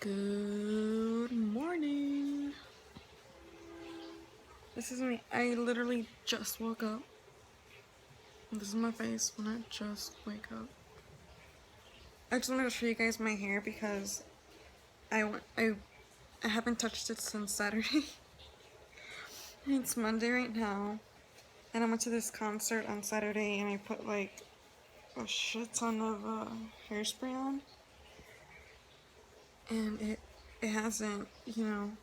Good morning. This is me. I literally just woke up. This is my face when I just wake up. I just wanted to show you guys my hair because I haven't touched it since Saturday. It's Monday right now, and I went to this concert on Saturday and I put like a shit ton of hairspray on, and it hasn't, I'm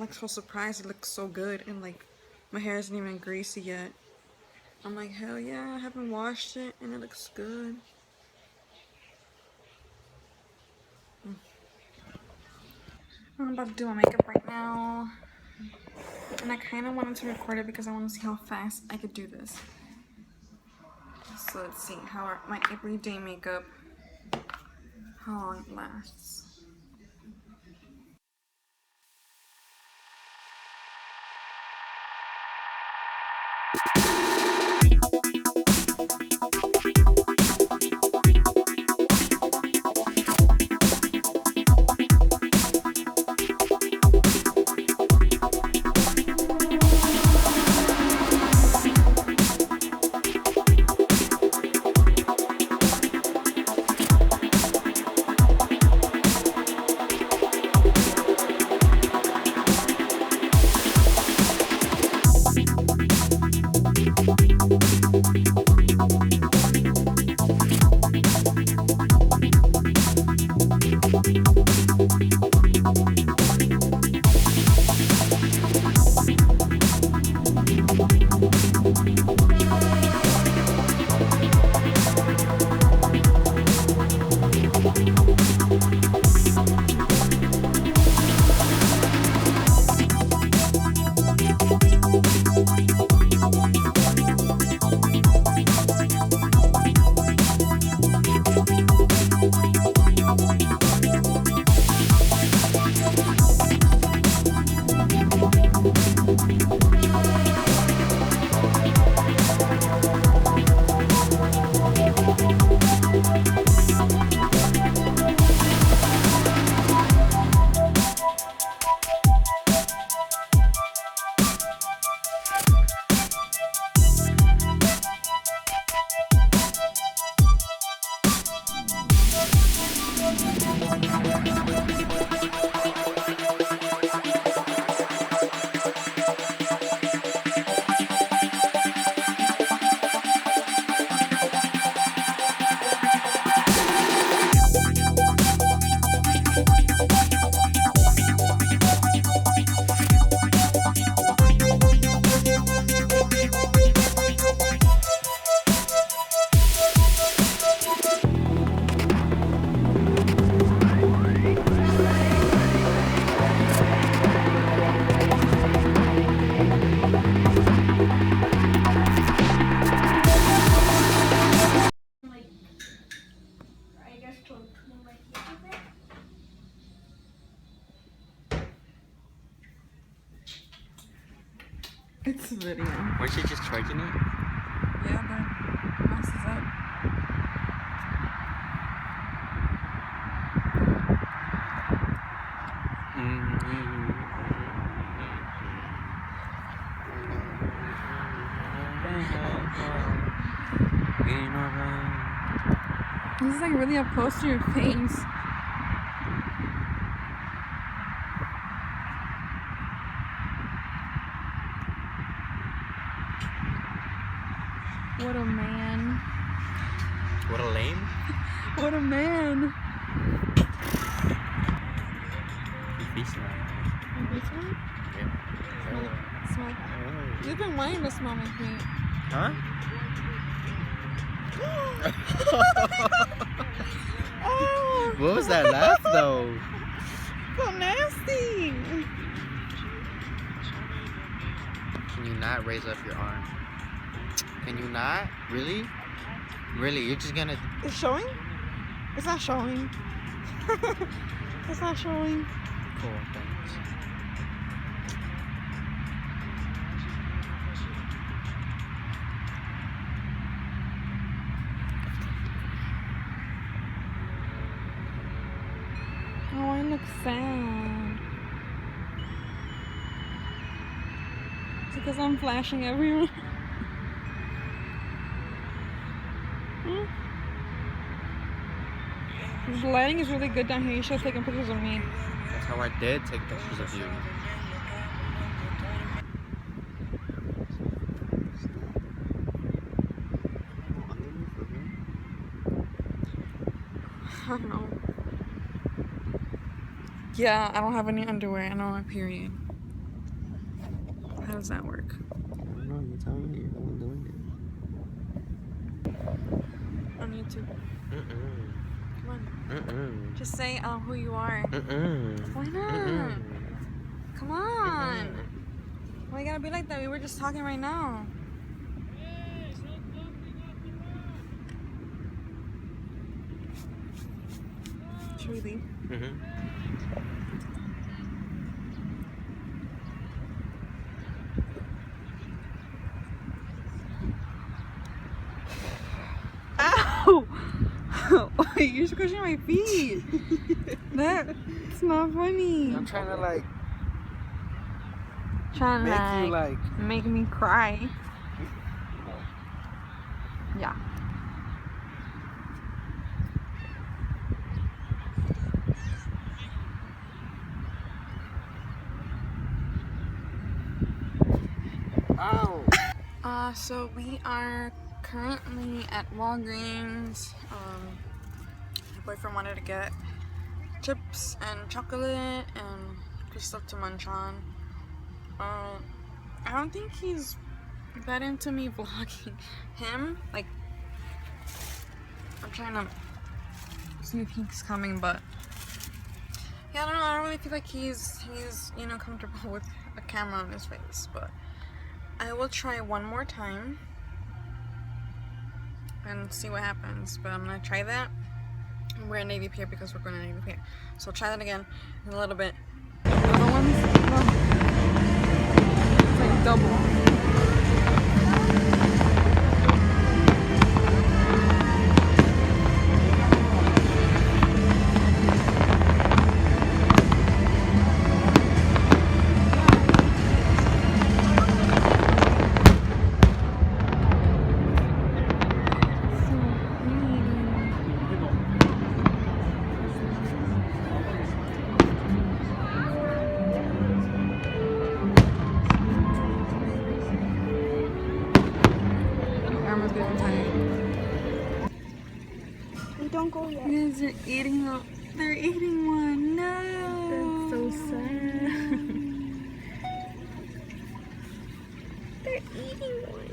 like so surprised it looks so good, and like my hair isn't even greasy yet. I'm like, hell yeah, I haven't washed it and it looks good. I'm about to do my makeup right now. And I kind of wanted to record it because I want to see how fast I could do this. So let's see how my everyday makeup, how long it lasts. It's a video. Weren't you just charging it? Yeah, but mouse is up. This is like really up close to your face. What a man. What a lame. What a man. Your feet smell. This one? Yeah. Smell. You've been wanting to smell my feet. Huh? Oh! What was that laugh though? So nasty. Can you not raise up your arm? Can you not? Really? Really? You're just gonna... It's showing? It's not showing. It's not showing. Cool, thanks. Oh, I look sad. It's because I'm flashing everywhere. The lighting is really good down here. You should have taken pictures of me. That's how I did take pictures of you. I don't know. Yeah, I don't have any underwear. I know my period. How does that work? I don't know. You tell me. You're the one doing it. On YouTube. Come on. Mm-mm. Just say who you are. Mm-mm. Why not? Mm-mm. Come on. Why you gotta be like that? We were just talking right now. Should we leave? Ow! You're squishing my feet. That's not funny. I'm trying to like Trying make to you like. make me cry. Yeah. Ow! So we are currently at Walgreens. My boyfriend wanted to get chips and chocolate and just stuff to munch on. I don't think he's that into me vlogging him. Like, I'm trying to see if he's coming, but yeah, I don't know. I don't really feel like he's you know, comfortable with a camera on his face, but I will try one more time and see what happens. But I'm gonna try that. We're at Navy Pier because we're going to Navy Pier, so I'll try that again in a little bit. The other ones, well, it's like double. Don't go yet. You guys are eating a, they're eating one. No. That's so sad. They're eating one.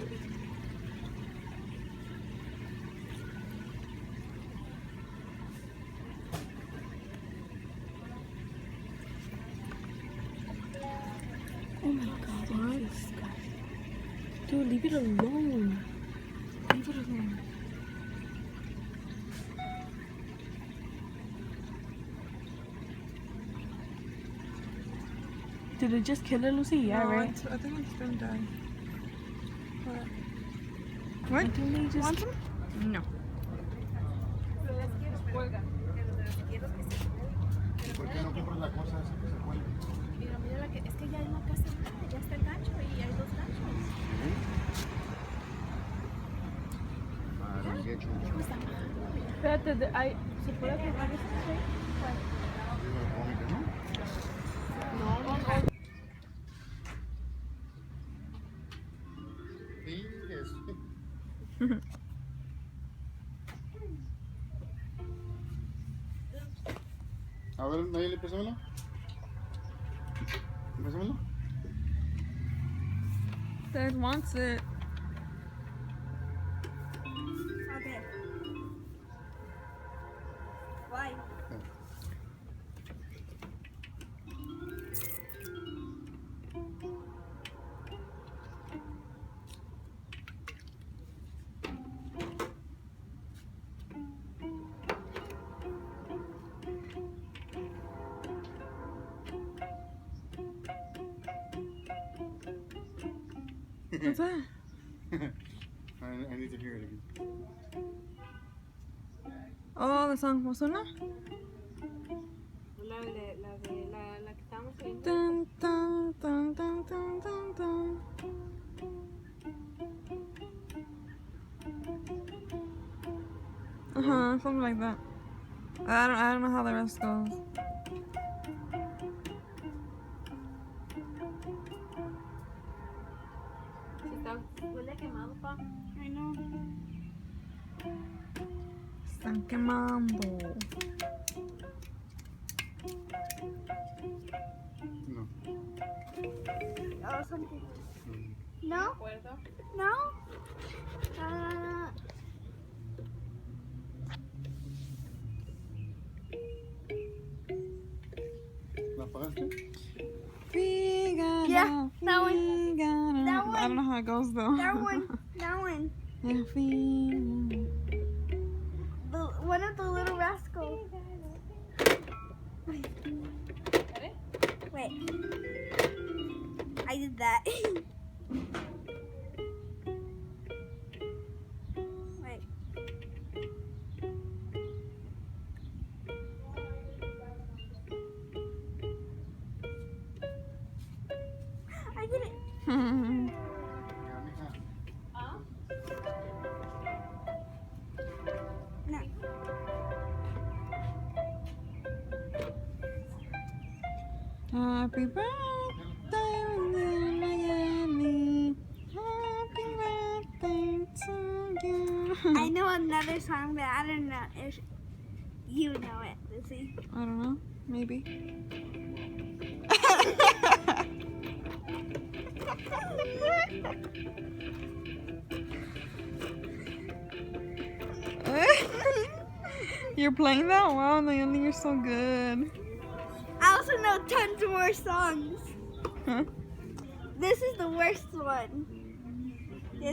Oh my god, that's disgusting. Dude, leave it alone. Leave it alone. Did it just kill it, Lucy? Yeah, No, right? I think it's been done. What? I think they just... Want some? No. Mira, mira la que es que ya hay una casa, ya está el gancho y hay dos ganchos. Espérate, ¿se puede apagar eso? A ver, Nayeli, pésamelo. Pésamelo. Dad wants it. Okay. Why? What's that? I need to hear it again. Oh, the song Mosuna? la que estábamos viendo. Dun, dun, dun, dun, dun, dun, dun. Something like that. I don't know how the rest goes. Sí, está, huele quemado, pa. I know. Están quemando. No. Oh, something. Mm. No? Acuerdo. No? ¿La apagaste? Figaro, Yeah, that one. Figaro. That I don't know how it goes though. That one. That one. Yeah, Figaro. One of the little rascals. Wait. I did that. Wait. I did it. Ya, mija. No. Happy birthday, Miami. Happy birthday to you. I know another song, but I don't know if you know it, Lucy. I don't know. Maybe. You're playing that? Wow, Naomi, you're so good. I also know tons more songs. Huh? This is the worst one.